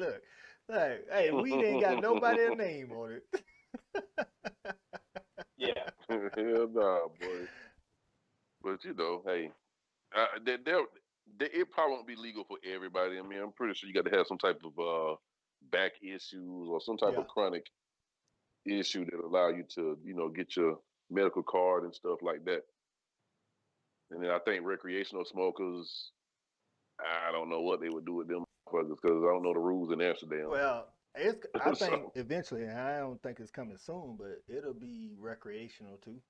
hey, Yeah, we ain't got nobody a name on it. yeah, Hell nah, boy. But hey, it probably won't be legal for everybody. I mean, I'm pretty sure you got to have some type of back issues or some type Yeah. of chronic issue that allow you to, get your medical card and stuff like that. And then I think recreational smokers, I don't know what they would do with them because I don't know the rules in Amsterdam. Well, I think So eventually, and I don't think it's coming soon, but it'll be recreational too.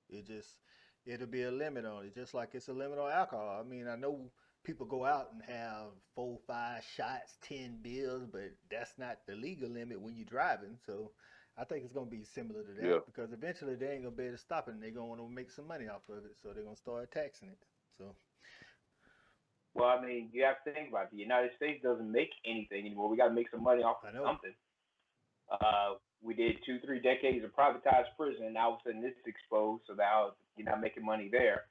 It'll be a limit on it, just like it's a limit on alcohol. I mean, I know people go out and have 4, 5 shots, 10 beers, but that's not the legal limit when you're driving. So I think it's gonna be similar to yeah, that because eventually they ain't gonna be able to stop it, and they're gonna want to make some money off of it. So they're gonna start taxing it. So well, I mean, you have to think about it. The United States doesn't make anything anymore. We got to make some money off of I know. something. We did 2, 3 decades of privatized prison. Now all of a sudden this is exposed, so now you're not making money there.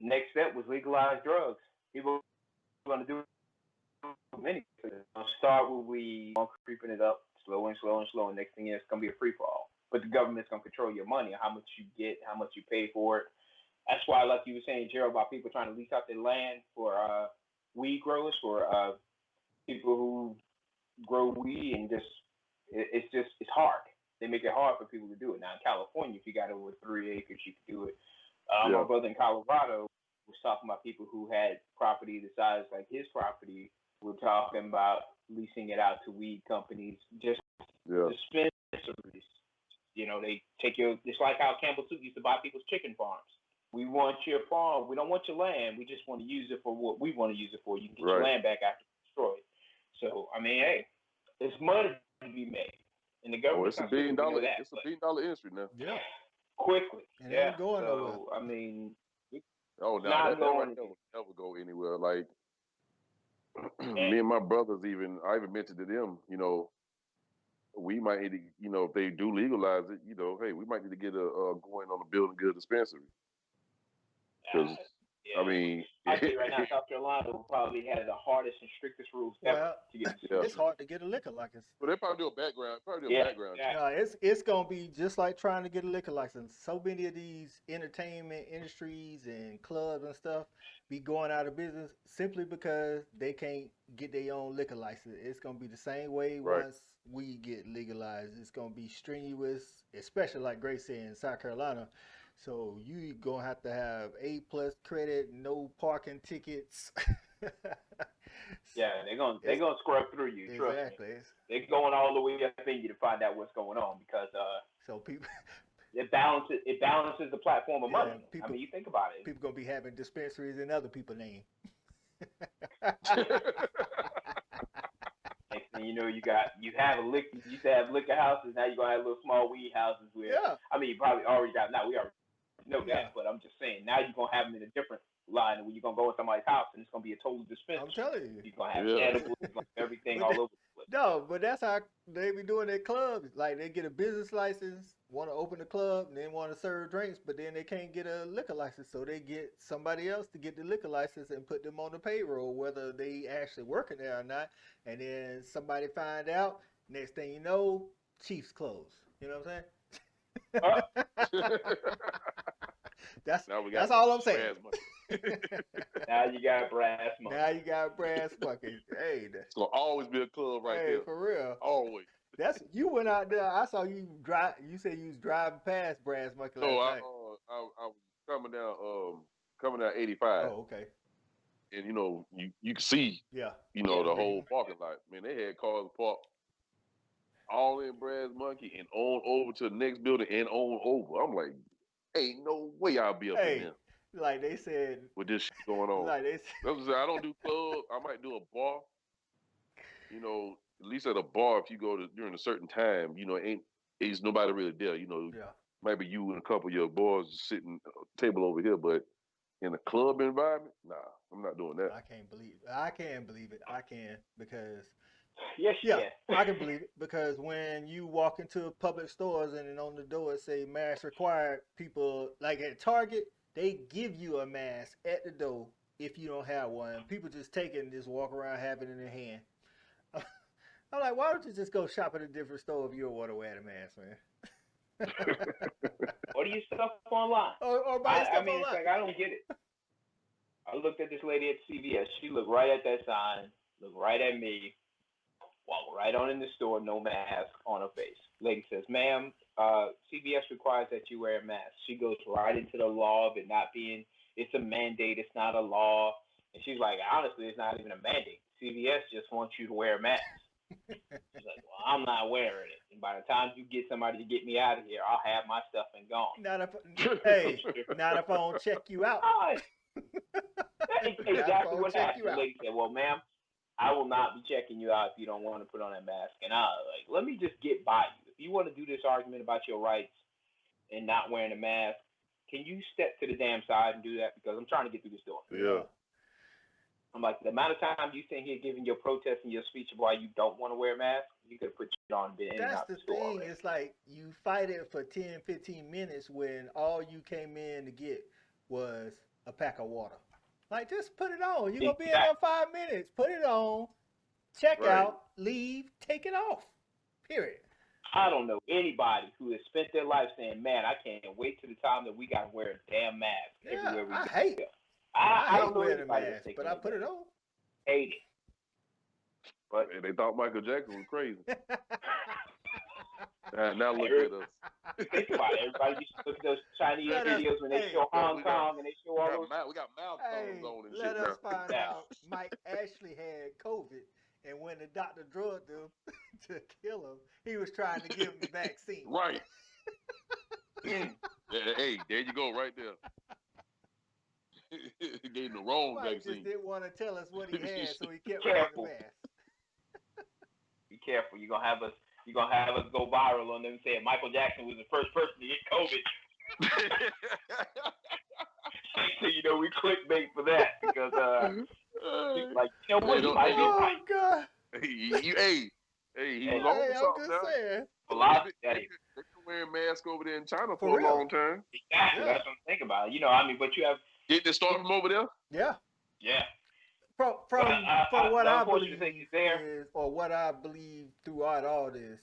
Next step was legalize drugs. People are going to do many things. Start with we creeping it up, slow and slow and slow, and next thing is it's going to be a free fall. But the government's going to control your money, how much you get, how much you pay for it. That's why, like you were saying, Gerald, about people trying to lease out their land for weed growers for people who grow weed and it's hard. They make it hard for people to do it. Now in California, if you got over 3 acres, you can do it. My brother in Colorado was talking about people who had property the size like his property. We're talking about leasing it out to weed companies, just dispensaries. You know, they take it's like how Campbell Soup used to buy people's chicken farms. We want your farm. We don't want your land. We just want to use it for what we want to use it for. You can get your land back after it's destroyed. So, I mean, hey, it's money to be made. And the government it's a $1 billion. It's a $1 billion industry now. Yeah. Quickly. And it ain't going so, nowhere. I mean, that right there will never go anywhere. Like, me and my brothers I even mentioned to them, you know, we might need to, you know, if they do legalize it, you know, hey, we might need to get going on a building good dispensary. Because, I mean, I'll tell you right now, South Carolina will probably have the hardest and strictest rules ever to get. It's hard to get a liquor license. But they probably do a background. No, it's gonna be just like trying to get a liquor license. So many of these entertainment industries and clubs and stuff be going out of business simply because they can't get their own liquor license. It's gonna be the same way once we get legalized. It's gonna be strenuous, especially like Grace said in South Carolina. So you gonna have to have A+ credit, no parking tickets. Yeah, they're gonna scrub through you. Exactly. Trust me. They're going all the way up in you to find out what's going on because so people it balances the platform of money. I mean, you think about it. People gonna be having dispensaries in other people's names. Next thing you know, you used to have liquor houses. Now you're gonna have little small weed houses where I mean, you probably already got. Now we already know that, but I'm just saying. Now you're gonna have them in a different line when you're gonna go in somebody's house and it's gonna be a total dispensary. I'm telling you, you're gonna have edibles, everything all over the place. No, but that's how they be doing their clubs. Like they get a business license, want to open a club, and then want to serve drinks, but then they can't get a liquor license, so they get somebody else to get the liquor license and put them on the payroll, whether they actually working there or not. And then somebody find out. Next thing you know, Chiefs close. You know what I'm saying? That's all I'm saying. Now you got brass monkeys. Hey, it's gonna always be a club right there. For real. Always. You went out there. I saw you drive. You said you was driving past Brass Monkey last night. I was coming down 85. Oh, okay. And you know, you can see, you know, the whole parking lot. Man, they had cars parked all in Brass Monkey and on over to the next building and on over. I'm like, ain't no way I'll be up in there. Like they said, with this shit going on. Like they said, I don't do clubs. I might do a bar. You know, at least at a bar, if you go to during a certain time, you know, ain't nobody really there. You know, maybe you and a couple of your boys sitting table over here, but in a club environment, nah, I'm not doing that. I can't believe it. I can believe it. I can because. Yes, yeah, I can believe it because when you walk into public stores and then on the door it say mask required, people like at Target, they give you a mask at the door if you don't have one. People just take it and just walk around having it in their hand. I'm like, why don't you just go shop at a different store if you don't want to wear the mask, man? Order your stuff online. Or buy stuff online. It's like, I don't get it. I looked at this lady at CVS. She looked right at that sign, looked right at me. Walk right on in the store, no mask on her face. Lady says, ma'am, CVS requires that you wear a mask. She goes right into the law of it not being, it's a mandate, it's not a law. And she's like, honestly, it's not even a mandate. CVS just wants you to wear a mask. She's like, well, I'm not wearing it. And by the time you get somebody to get me out of here, I'll have my stuff and gone. Not if I don't check you out. That's exactly what happened. The lady said, well, ma'am, I will not be checking you out if you don't want to put on that mask. And I like, let me just get by you. If you want to do this argument about your rights and not wearing a mask, can you step to the damn side and do that? Because I'm trying to get through this door. Yeah. I'm like, the amount of time you sit here giving your protest and your speech of why you don't want to wear a mask, you could have put it on and That's the thing. Already. It's like you fight it for 10, 15 minutes when all you came in to get was a pack of water. Like, just put it on. You're going to be in there 5 minutes. Put it on, check out, leave, take it off. Period. I don't know anybody who has spent their life saying, man, I can't wait till the time that we got to wear a damn mask everywhere we go. I hate I don't know wearing a anybody mask, but I put it on. Hate it. But they thought Michael Jackson was crazy. Now look at us. Think about it. Everybody used to look at those Chinese videos when they show Hong Kong and they show all those. We got mouth tones on and shit let now. us find out Mike actually had COVID, and when the doctor drugged him to kill him, he was trying to give him the vaccine. Right. Hey, there you go, right there. He gave him the wrong Mike vaccine. just didn't want to tell us what he had, so he kept wearing the mask. Be careful. You're gonna have us go viral on them saying Michael Jackson was the first person to get COVID. So we clickbait for that because like what he might be right. God. He was on something now. Saying. They wearing masks over there in China for real? a long time. Exactly. That's what I'm thinking about. But you have Did they start from over there? Yeah. Yeah. From what I believe is, or what I believe throughout all this,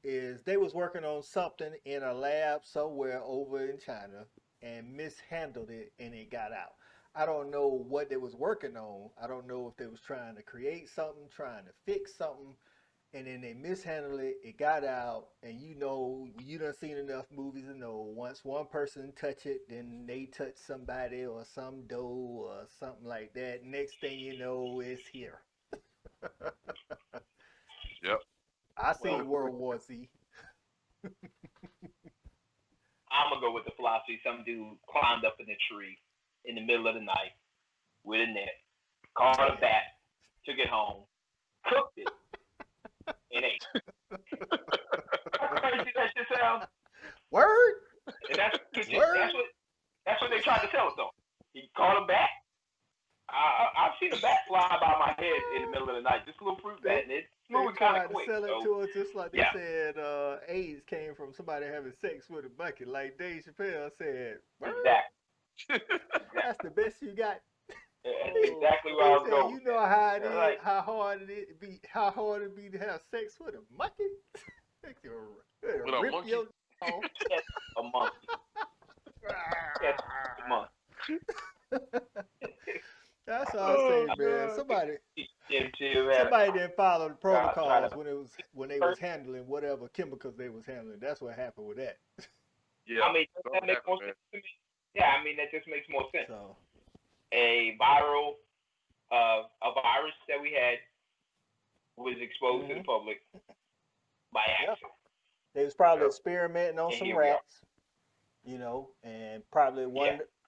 is they was working on something in a lab somewhere over in China and mishandled it, and it got out. I don't know what they was working on. I don't know if they was trying to create something, trying to fix something, and then they mishandled it. It got out, and you done seen enough movies to know once one person touch it, then they touch somebody or some dough or something like that. Next thing you know, it's here. Yep. I seen World War Z. I'm gonna go with the philosophy. Some dude climbed up in a tree in the middle of the night with a net, caught a bat, took it home, cooked it, and ate. How crazy that shit sounds? Word. And that's what they tried to tell us though. He caught a bat. I've seen a bat fly by my head in the middle of the night. Just a little fruit bat, and it's moving kind of quick. They tried to sell it to us just like they said AIDS came from somebody having sex with a bucket. Like Dave Chappelle said. Exactly. That's the best you got. That's exactly where I was going. You know how it is, how hard it be to have sex with a monkey. With a monkey. A monkey. A monkey. That's all I say, man. Somebody didn't follow the protocols when they was handling whatever chemicals they was handling. That's what happened with that. Yeah, I mean, that makes more sense to me. Yeah, I mean, that just makes more sense. So, a virus that we had was exposed to the public by accident. They was probably experimenting on some rats, and probably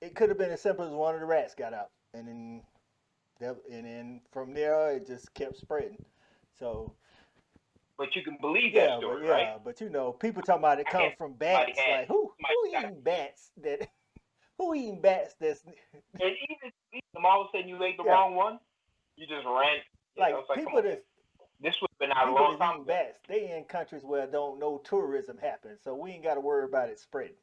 it could have been as simple as one of the rats got out, and then from there it just kept spreading. So, but you can believe that story, right? Yeah, but people talking about it come from bats. Like who eating bats? Who eating bats? That's and even all of a sudden you ate the wrong one. You just ran. Like people this would have been out a long time ago. Bats. They in countries where don't no tourism happen, so we ain't got to worry about it spreading.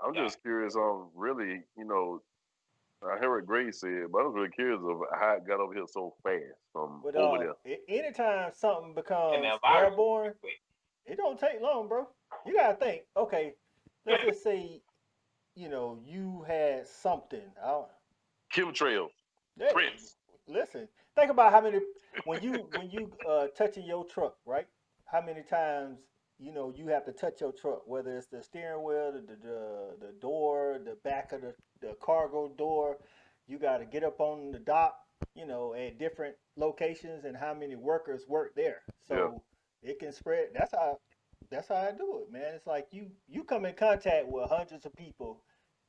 I'm just curious on really, I heard what Grace said, but I was really curious of how it got over here so fast from over there. Anytime something becomes airborne, it don't take long, bro. You gotta think. Okay, let's just say, you had something. Chemtrails. Prince. Listen, think about how many when you touching your truck, right? How many times you have to touch your truck, whether it's the steering wheel, the door, the back of the cargo door. You got to get up on the dock, at different locations, and how many workers work there. So it can spread. That's how I do it, man. It's like you come in contact with hundreds of people,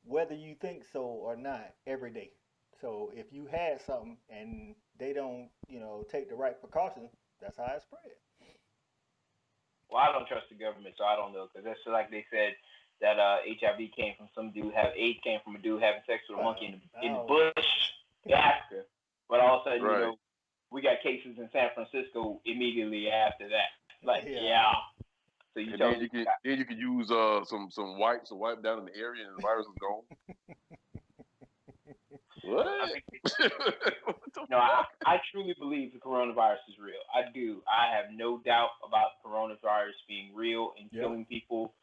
whether you think so or not, every day. So if you had something and they don't, take the right precautions, that's how it spread. Well, I don't trust the government, so I don't know, because that's like they said that HIV came from some dude, AIDS came from a dude having sex with a monkey in the bush in Africa. But all of a sudden, we got cases in San Francisco immediately after that. Like, So you then you can use some wipes to wipe down in the area and the virus is gone. What? I truly believe the coronavirus is real. I do. I have no doubt about coronavirus being real and killing people.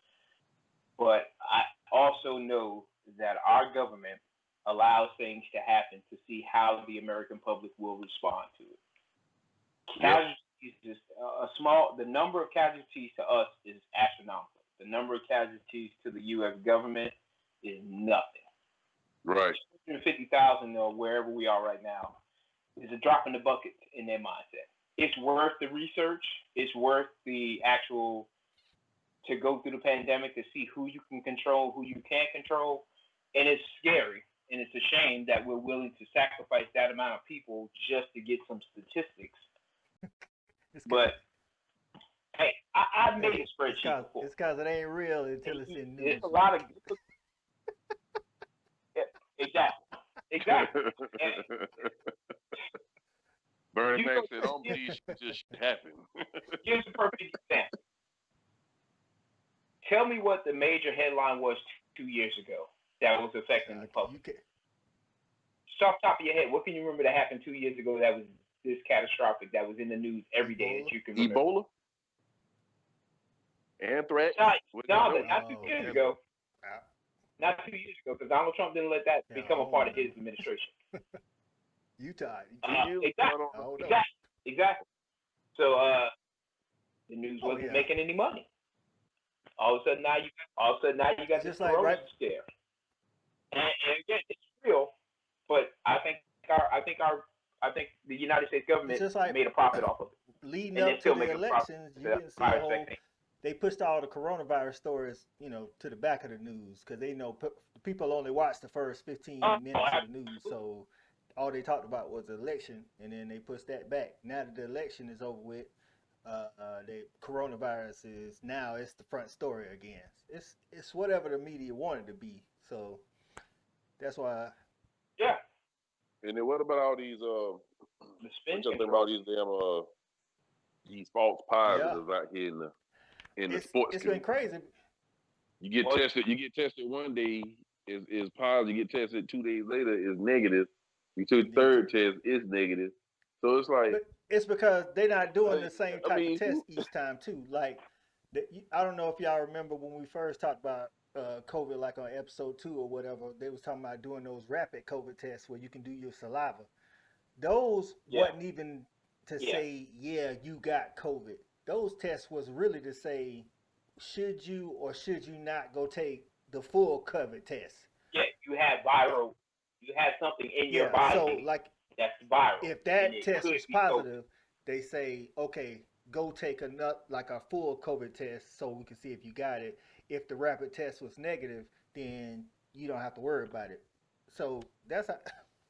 But I also know that our government allows things to happen to see how the American public will respond to it. Casualties is the number of casualties to us is astronomical. The number of casualties to the U.S. government is nothing. Right. 250,000 or wherever we are right now is a drop in the bucket in their mindset. It's worth the research. It's worth the actual to go through the pandemic to see who you can control, who you can't control, and it's scary. And it's a shame that we're willing to sacrifice that amount of people just to get some statistics. But hey, I've made a spreadsheet before. It's because it ain't real until it's in news. It's a lot of exactly. Bernie Mac said, "Don't believe shit just happen." Here's a perfect example. Tell me what the major headline was 2 years ago that was affecting the public. Just off the top of your head, what can you remember that happened 2 years ago that was this catastrophic, that was in the news every day that you can remember? Ebola? Anthrax? No, not 2 years ago. Not 2 years ago, because Donald Trump didn't let that become a part of his administration. Utah. Exactly. So the news wasn't making any money. All of a sudden now you got this corona scare. And again, it's real, but I think the United States government made a profit off of it. Leading up to the elections, you didn't see a whole. They pushed all the coronavirus stories, to the back of the news because they know people only watch the first 15 minutes of the news. So all they talked about was the election, and then they pushed that back. Now that the election is over with, the coronavirus is now it's the front story again. It's whatever the media wanted to be. So that's why. Yeah. And then what about all these these false positives out here in the sports? It's been crazy. You get tested one day is positive, you get tested 2 days later is negative. You took the third test, it's negative. So it's like, but it's because they're not doing the same type of test each time too. Like, I don't know if y'all remember when we first talked about COVID, like on episode 2 or whatever, they was talking about doing those rapid COVID tests where you can do your saliva. Those wasn't even to say, you got COVID. Those tests was really to say, should you or should you not go take the full COVID test? Yeah, you have viral. You have something in your body. So like, that's viral. If that test is positive, they say, okay, go take a full COVID test so we can see if you got it. If the rapid test was negative, then you don't have to worry about it. So that's how,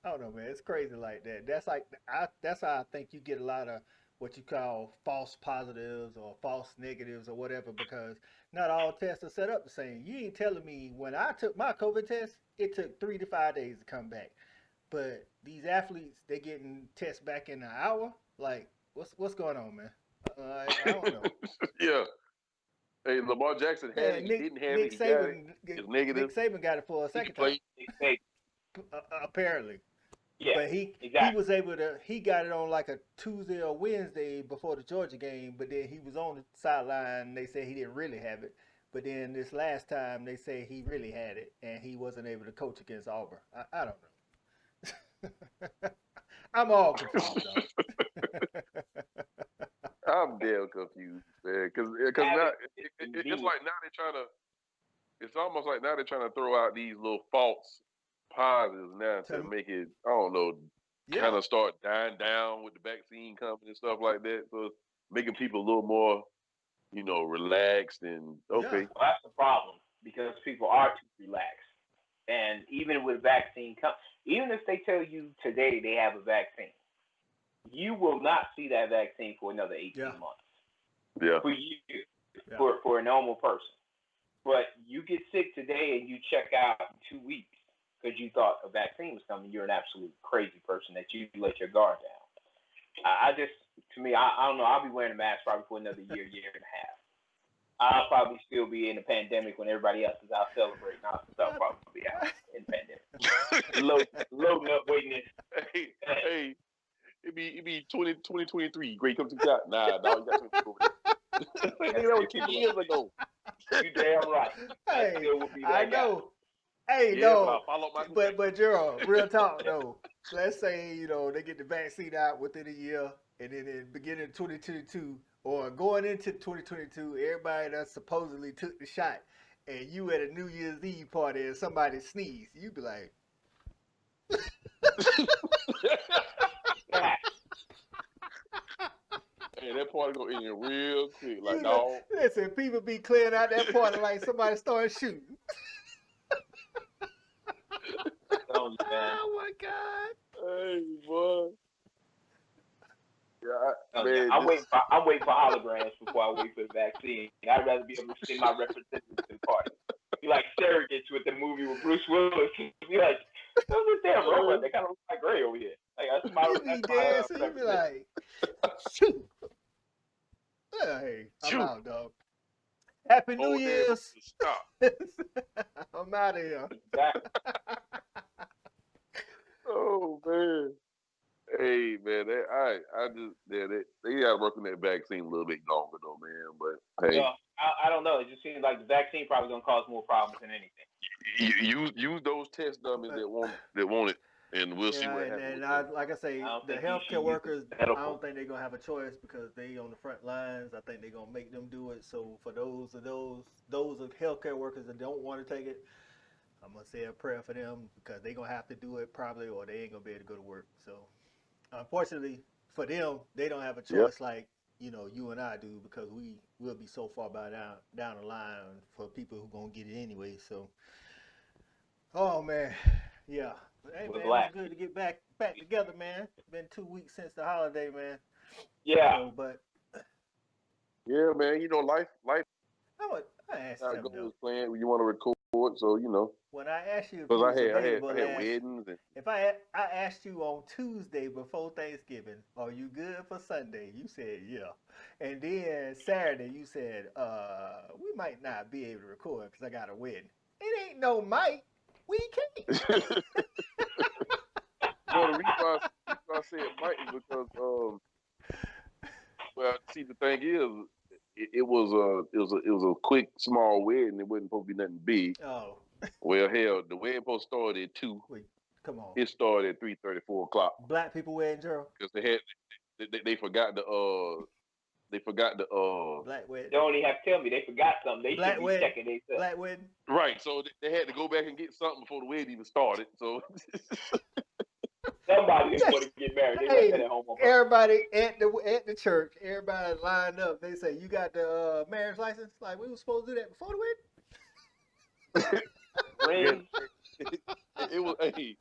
I don't know, man. It's crazy like that. That's how I think you get a lot of what you call false positives or false negatives or whatever, because not all tests are set up the same. You ain't telling me when I took my COVID test, it took 3 to 5 days to come back. But these athletes, they getting tests back in an hour. Like, what's going on, man? I don't know. Yeah. Hey, Lamar Jackson had it. He didn't have it. He got it. It's negative. Nick Saban got it for a second time. Apparently. Yeah. But he was able to. He got it on like a Tuesday or Wednesday before the Georgia game. But then he was on the sideline. They said he didn't really have it. But then this last time, they say he really had it, and he wasn't able to coach against Auburn. I don't know. I'm all confused. I'm damn confused, man. Because now it's like now they're trying to. It's almost like now they're trying to throw out these little false positives now to make it. I don't know. Kind of start dying down with the vaccine company and stuff like that. So it's making people a little more, relaxed and okay. Yeah. Well, that's the problem because people are too relaxed. And even with vaccine, even if they tell you today they have a vaccine, you will not see that vaccine for another 18 months. Yeah. For you, for a normal person. But you get sick today and you check out in 2 weeks because you thought a vaccine was coming. You're an absolute crazy person that you let your guard down. I don't know. I'll be wearing a mask probably for another year and a half. I'll probably still be in the pandemic when everybody else is out celebrating. I'll probably be out in the pandemic. Loading up, waiting. Hey, it be 2023. Great, come to the top. Nah, dog, you got something over there. That was 10 years ago. You damn right. Hey, I know. Hey, Yeah, no, but I follow my but Gerald, real talk though. Let's say they get the vaccine out within a year, and then in the beginning of 2022 or going into 2022, everybody that supposedly took the shot, and you at a New Year's Eve party and somebody sneezed, you be like, Hey, that party gonna end real quick, like you know, dog. listen, people be clearing out that party like somebody started shooting. Oh, man. Oh my God. Hey, boy. Yeah, Oh, yeah. man. I'm waiting for holograms before I wait for the vaccine. I'd rather be able to send my representatives to the party. Be like surrogates with the movie with Bruce Willis. Be like, those are damn robots. They kind of look like Gray over here. Like that's my You be dead, so you be like, shoot. Hey, I'm Shoot. out, dog. Happy New Oh, damn, Year's. stop. I'm out of here. Oh man. Hey man, I just they gotta work on that vaccine a little bit longer though, man. But hey, Well, I don't know. It just seems like the vaccine probably gonna cause more problems than anything. use those test dummies that want it, and we'll see what happens. Like I say, I don't the think you healthcare should use workers, the I medical. don't think they're gonna have a choice because they on the front lines. I think they're gonna make them do it. So for those healthcare workers that don't want to take it, I'm gonna say a prayer for them because they're gonna have to do it probably, or they ain't gonna be able to go to work. So unfortunately for them, they don't have a choice like you and I do because we will be so far down the line for people who gonna get it anyway. So, oh man, yeah. Hey We're man, black. it's good to get back together, man. Been 2 weeks since the holiday, man. Yeah. So, but Yeah, man. Life I asked how it something goes though. playing when you want to record. So when I asked you if because you I was available had weddings and if I asked you on Tuesday before Thanksgiving, are you good for Sunday? You said yeah, and then Saturday you said we might not be able to record because I got a wedding. It ain't no might. We can't. well, the reason why I say it might is because well, see, the thing is, it was a quick small wedding. It wasn't supposed to be nothing big. Oh, Well, hell, the wedding supposed to start at 2. wait, come on. It started at 3:30, 4 o'clock Black people wedding, Gerald. because they forgot the Black wedding. They don't even have to tell me they forgot something. They Black should be wedding. checking themselves. Black wedding. right. So they had to go back and get something before the wedding even started. So Somebody is going to get married. They left that at home. Everybody at the church, everybody lined up. They say, "You got the marriage license?" Like we were supposed to do that before the wedding. Ring. it was it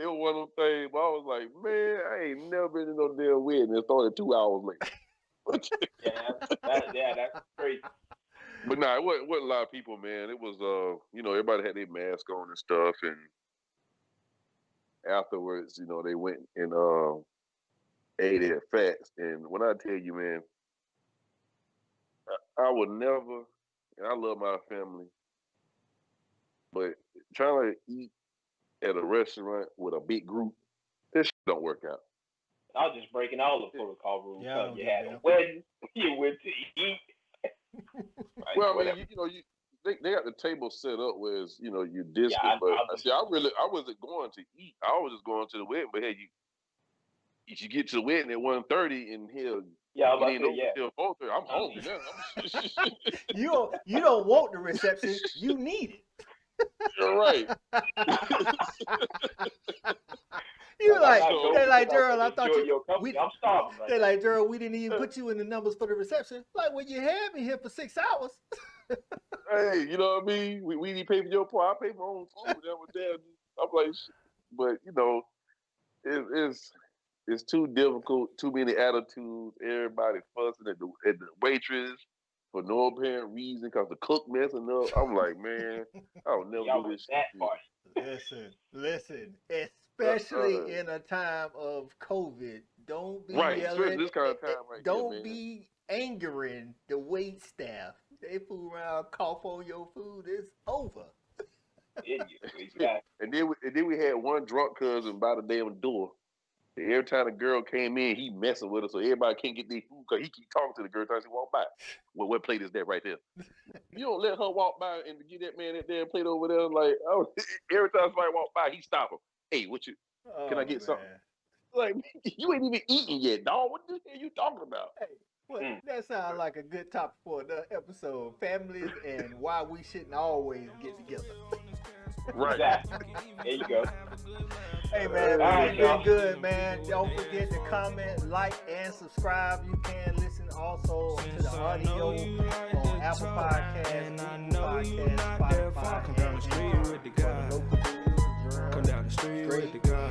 was one of them things. But I was like, man, I ain't never been to no damn wedding. It started 2 hours later. That's crazy. But nah, it wasn't a lot of people, man. It was everybody had their mask on and stuff, and afterwards, they went and ate at Fats. And when I tell you, man, I would never, and I love my family, but trying to eat at a restaurant with a big group, this shit don't work out. I was just breaking all the protocol rules. Yeah, you had a wedding, you went to eat. Right, well, I mean, they got the table set up where it's, you're distant. Yeah, but I wasn't going to eat. I was just going to the wedding. But hey, if you get to the wedding at 1:30 and here, it ain't over till 4:30. I'm hungry now. You don't want the reception. You need it. You're right. They're like, Gerald, I thought I'm starving. They're like, Gerald, we didn't even put you in the numbers for the reception. Like, well, you had me here for 6 hours. Hey, you know what I mean? We didn't pay for your part. I pay my own food. I'm like, but it's too difficult. Too many attitudes. Everybody fussing at the waitress for no apparent reason because the cook messing up. I'm like, man, I'll never do this shit. Listen. Especially in a time of COVID, don't be yelling. Especially this kind of time don't be angering the wait staff. They fool around, cough on your food. It's over. And then we had one drunk cousin by the damn door. Every time the girl came in, he messing with her, so everybody can't get their food because he keep talking to the girl as she walk by. Well, what plate is that right there? you don't let her walk by and get that man that damn plate over there, like every time somebody walk by, he stop him. Hey, what you? Can I get something? Like, you ain't even eating yet, dog. What the hell you talking about? Hey, well, that sounds like a good topic for another episode. Families and why we shouldn't always get together. Right. Exactly. There you go. Hey, man, it's been good, man. Don't forget to comment, like, and subscribe. You can listen also to the audio on Apple Podcasts, Google Podcasts, Spotify. Come down the street with the guy. Come down the street with the guy.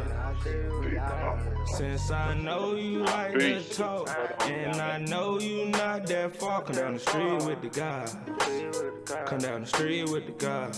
Since I know you like to talk, and I know you not that far. Come down the street with the guy. Come down the street with the guy.